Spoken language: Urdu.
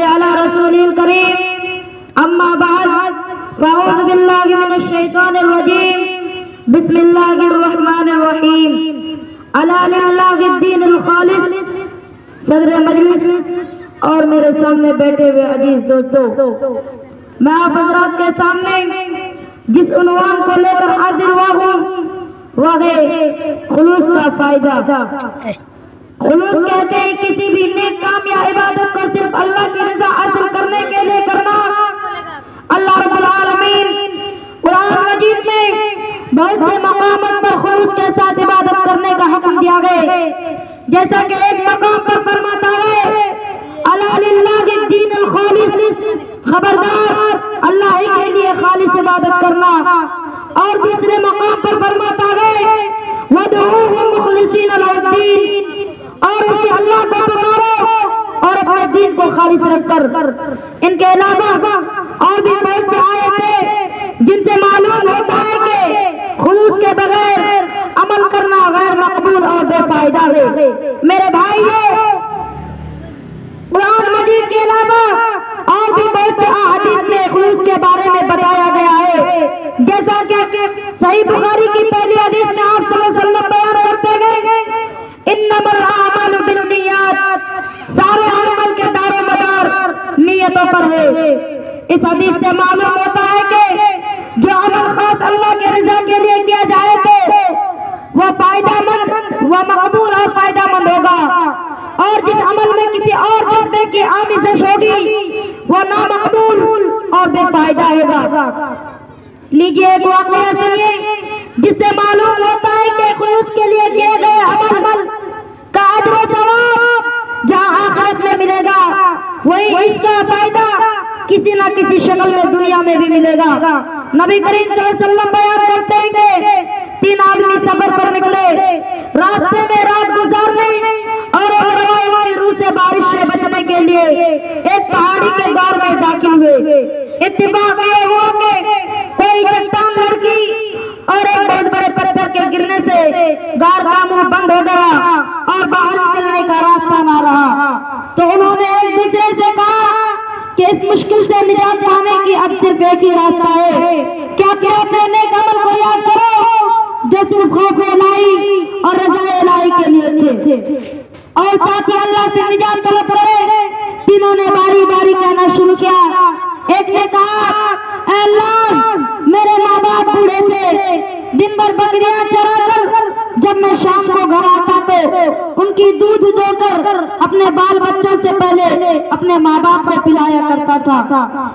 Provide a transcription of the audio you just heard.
صلی علی رسول الکریم اما بعد فاعوذ باللہ من الشیطان الرجیم بسم اللہ الرحمن الرحیم الا للہ الدین الخالص۔ صدر مجلس اور میرے سامنے بیٹھے ہوئے عزیز دوستو، میں آپ حضرات کے سامنے جس عنوان کو لے کر حاضر ہوا ہوں وہ ہے خلوص کا فائدہ۔ خلوص کہتے ہیں کسی بھی نیک کام یا عبادت کو صرف اللہ کی رضا حاصل کرنے کے لیے کرنا۔ اللہ رب العالمین قرآن مجید میں بہت سے مقامات پر خلوص کے ساتھ عبادت کرنے کا حکم دیا گیا، جیسا کہ ایک مقام پر فرماتا ہے الا للہ الدین الخالص، خبردار اللہ ہی کے لیے خالص عبادت کرنا۔ اور دوسرے مقام پر فرماتا ہے وَادْعُوهُ مُخْلِصِينَ لَهُ الدِّينَ، اور اسے اللہ کو پکارو اور اپنے دین کو خالص رکھ کر۔ ان کے علاوہ اور بھی بہت سے آیتیں جن سے معلوم ہوتا ہے کہ خلوص کے بغیر عمل کرنا غیر مقبول اور بے فائدہ ہے۔ میرے بھائیو، قرآن مجید کے علاوہ اور بھی بہت سے احادیث میں خلوص کے بارے میں بتایا گیا ہے، جیسا کہ صحیح بخاری کی پہلی حدیث میں آپ صلی اللہ علیہ وسلم بیان کرتے گئے انما الاعمال بالنیات، سارے عمل کے دار و مدار نیتوں پر ہے۔ اس حدیث سے معلوم ہوتا ہے کہ جو عمل خاص اللہ کے رضا کے لیے کیا جائے تو وہ فائدہ مند، وہ مقبول اور فائدہ مند ہوگا، اور جس عمل میں کسی اور جذبے کی آمیزش ہوگی وہ نامقبول اور بے فائدہ ہوگا۔ لیجیے ایک واقعہ سنیے جس سے معلوم ہوتا ہے کہ خلوص کے لیے کیے گئے عمل کا اجر و ثواب جہاں آخرت میں ملے گا، وہی اس کا فائدہ کسی نہ کسی شکل میں دنیا میں بھی ملے گا۔ نبی کریم صلی اللہ علیہ وسلم بیان کرتے ہیں کہ 3 آدمی سفر پر نکلے، راستے میں رات گزارنے اور روایتی روح سے بارش سے بچنے کے لیے ایک پہاڑی کے غار میں داخل ہوئے۔ اتفاق یہ ہوا کہ کوئی چٹان لڑکی اور ایک بہت بڑے پتھر کے گرنے سے غار کا منہ بند ہو گیا اور باہر نکلنے کا راستہ نہ رہا۔ تو انہوں نے ایک دوسرے سے کہا کہ اس مشکل سے نجات پانے کی اب صرف ایک ہی راستہ ہے، کیا اپنے نیک عمل کو یاد کرو جو صرف خوف الہی اور رضا الہی کے لیے تھے، اور ساتھ ہی اللہ سے نجات طلب کرے۔ تینوں نے باری باری کہنا شروع کیا۔ ایک نے کہا اے اللہ، میرے ماں باپ بوڑھے تھے، دن بھر بکریاں چرا کر جب میں شام کو گھر آتا تو ان کی دودھ دو کر اپنے بال بچوں سے پہلے اپنے ماں باپ کو پلایا کرتا تھا۔